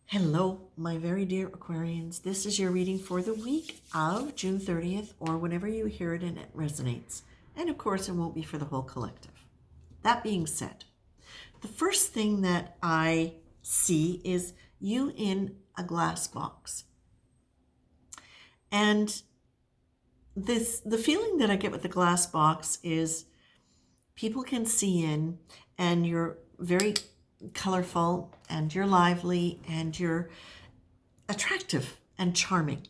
Hello, my very dear Aquarians. This is your reading for the week of June 30th, or whenever you hear it and it resonates. And of course, it won't be for the whole collective. That being said, the first thing that I see is you in a glass box. And the feeling that I get with the glass box is people can see in, and you're very colorful, and you're lively, and you're attractive and charming.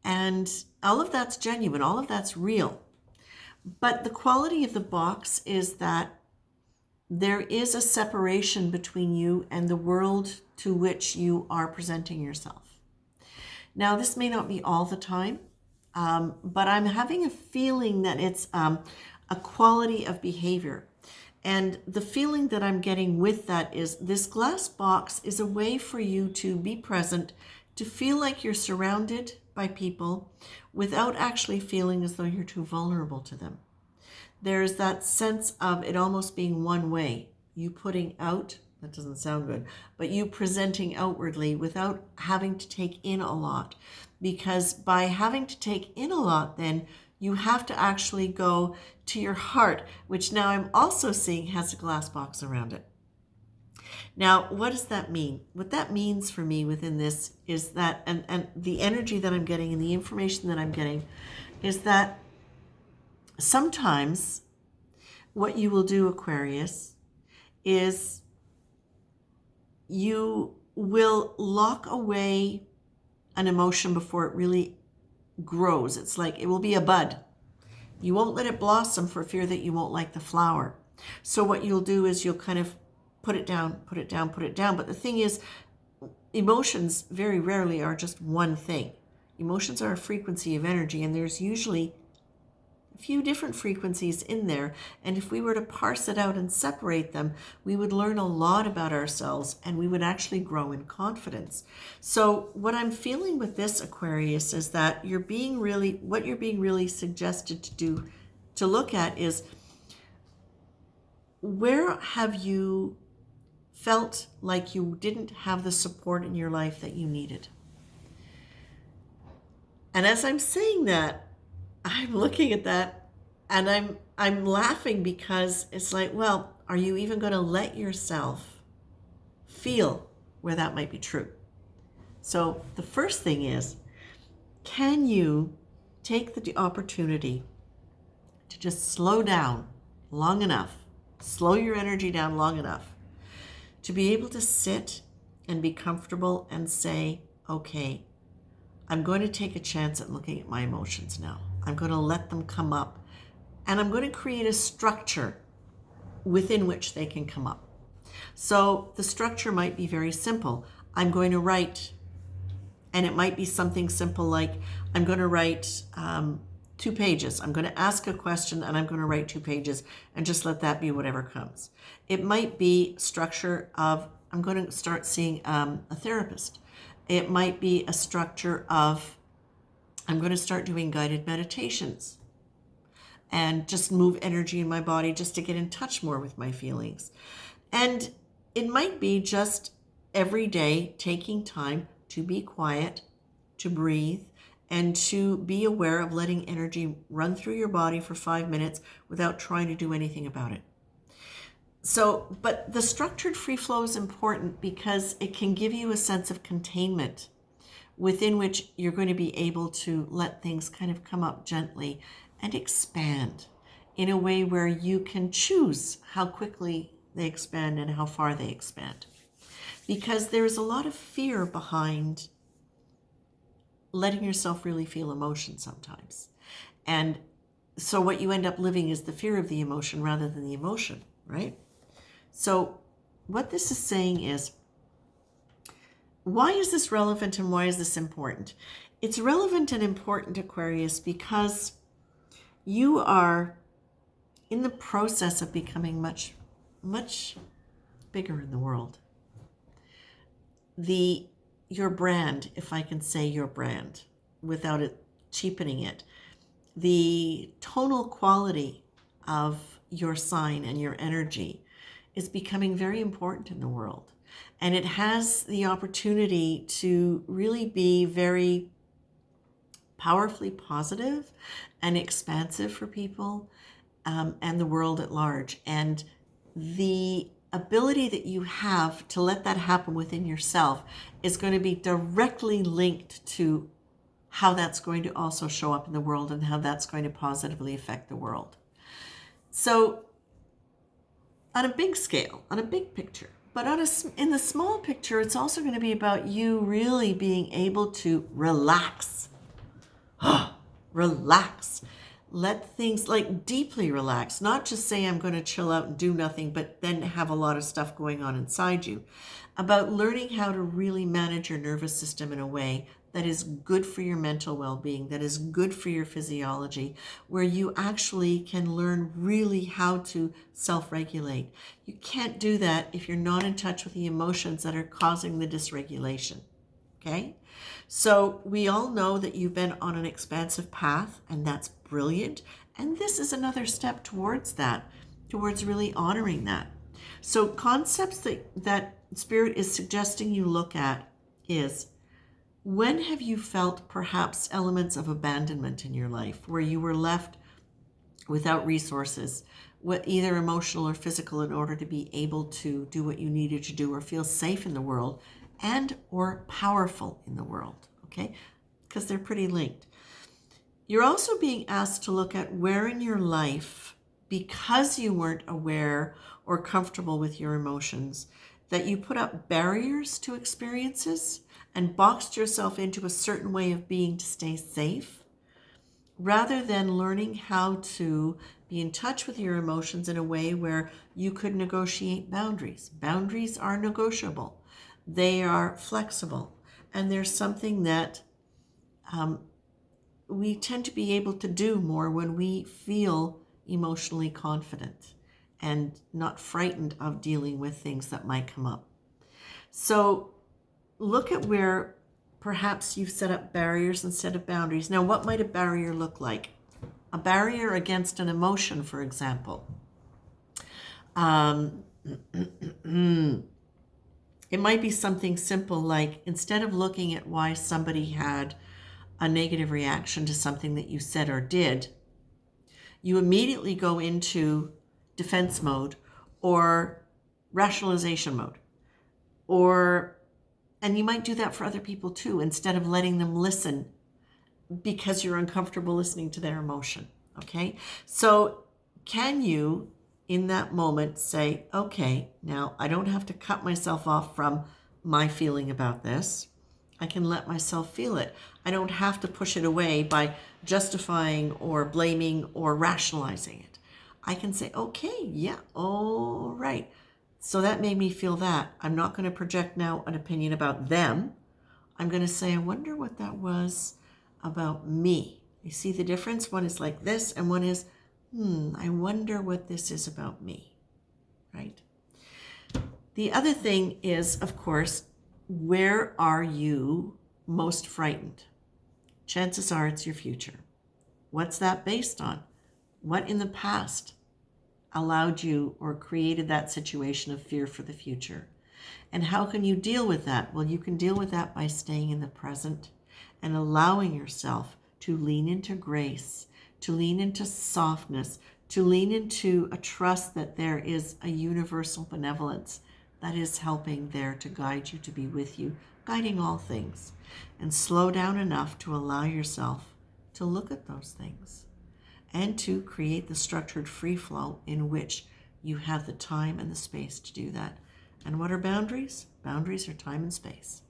And all of that's genuine, all of that's real. But the quality of the box is that there is a separation between you and the world to which you are presenting yourself. Now, this may not be all the time, but I'm having a feeling that it's a quality of behavior. And the feeling that I'm getting with that is this glass box is a way for you to be present, to feel like you're surrounded by people without actually feeling as though you're too vulnerable to them. There's that sense of it almost being one way. You putting out, that doesn't sound good, but you presenting outwardly without having to take in a lot. Because by having to take in a lot, then you have to actually go to your heart, which now I'm also seeing has a glass box around it. Now, what does that mean? What that means for me within this is that, and the energy that I'm getting and the information that I'm getting is that sometimes what you will do, Aquarius, is you will lock away an emotion before it really grows. It's like it will be a bud. You won't let it blossom for fear that you won't like the flower. So what you'll do is you'll kind of put it down, put it down, put it down. But the thing is, emotions very rarely are just one thing. Emotions are a frequency of energy, and there's usually a few different frequencies in there. And if we were to parse it out and separate them, we would learn a lot about ourselves, and we would actually grow in confidence. So what I'm feeling with this, Aquarius, is that what you're being really suggested to do, to look at, is where have you felt like you didn't have the support in your life that you needed? And as I'm saying that, I'm looking at that and I'm laughing, because it's like, well, are you even going to let yourself feel where that might be true? So the first thing is, can you take the opportunity to just slow down long enough, slow your energy down long enough to be able to sit and be comfortable and say, okay, I'm going to take a chance at looking at my emotions now. I'm going to let them come up, and I'm going to create a structure within which they can come up. So the structure might be very simple. I'm going to write, and it might be something simple like I'm going to write 2 pages. I'm going to ask a question and I'm going to write 2 pages, and just let that be whatever comes. It might be structure of I'm going to start seeing a therapist. It might be a structure of I'm going to start doing guided meditations and just move energy in my body just to get in touch more with my feelings. And it might be just every day taking time to be quiet, to breathe, and to be aware of letting energy run through your body for 5 minutes without trying to do anything about it. So, but the structured free flow is important because it can give you a sense of containment within which you're going to be able to let things kind of come up gently and expand in a way where you can choose how quickly they expand and how far they expand. Because there's a lot of fear behind letting yourself really feel emotion sometimes. And so what you end up living is the fear of the emotion rather than the emotion, right? So what this is saying is, why is this relevant and why is this important? It's relevant and important, Aquarius, because you are in the process of becoming much, much bigger in the world. Your brand, if I can say your brand without it cheapening it, the tonal quality of your sign and your energy is becoming very important in the world. And it has the opportunity to really be very powerfully positive and expansive for people, and the world at large. And the ability that you have to let that happen within yourself is going to be directly linked to how that's going to also show up in the world and how that's going to positively affect the world. So on a big scale, on a big picture, but in the small picture, it's also going to be about you really being able to relax. Relax. Let things, like, deeply relax. Not just say, I'm going to chill out and do nothing, but then have a lot of stuff going on inside you. About learning how to really manage your nervous system in a way that is good for your mental well-being, that is good for your physiology, where you actually can learn really how to self-regulate. You can't do that if you're not in touch with the emotions that are causing the dysregulation. Okay? So we all know that you've been on an expansive path, and that's brilliant. And this is another step towards that, towards really honoring that. So concepts that Spirit is suggesting you look at is, when have you felt perhaps elements of abandonment in your life, where you were left without resources, either emotional or physical, in order to be able to do what you needed to do or feel safe in the world and or powerful in the world, okay? Because they're pretty linked. You're also being asked to look at where in your life, because you weren't aware or comfortable with your emotions, that you put up barriers to experiences and boxed yourself into a certain way of being to stay safe, rather than learning how to be in touch with your emotions in a way where you could negotiate boundaries. Boundaries are negotiable. They are flexible. And there's something that we tend to be able to do more when we feel emotionally confident and not frightened of dealing with things that might come up. So look at where perhaps you've set up barriers instead of boundaries. Now, what might a barrier look like? A barrier against an emotion, for example. It might be something simple like, instead of looking at why somebody had a negative reaction to something that you said or did, you immediately go into defense mode or rationalization mode. And you might do that for other people too, instead of letting them listen because you're uncomfortable listening to their emotion, okay? So can you, in that moment, say, okay, now I don't have to cut myself off from my feeling about this. I can let myself feel it. I don't have to push it away by justifying or blaming or rationalizing it. I can say, okay, yeah, all right. So that made me feel that. I'm not going to project now an opinion about them. I'm going to say, I wonder what that was about me. You see the difference? One is like this, and one is, I wonder what this is about me, right? The other thing is, of course, where are you most frightened? Chances are it's your future. What's that based on? What in the past allowed you or created that situation of fear for the future? And how can you deal with that? Well, you can deal with that by staying in the present and allowing yourself to lean into grace, to lean into softness, to lean into a trust that there is a universal benevolence that is helping there to guide you, to be with you, guiding all things. And slow down enough to allow yourself to look at those things and to create the structured free flow in which you have the time and the space to do that. And what are boundaries? Boundaries are time and space.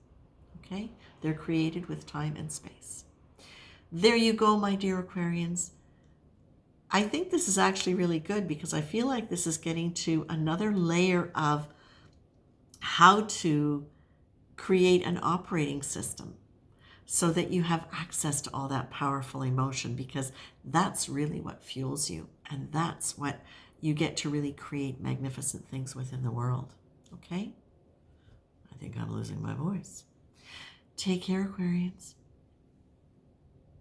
Okay? They're created with time and space. There you go, my dear Aquarians. I think this is actually really good because I feel like this is getting to another layer of how to create an operating system so that you have access to all that powerful emotion, because that's really what fuels you, and that's what you get to really create magnificent things within the world. Okay? I think I'm losing my voice. Take care, Aquarians.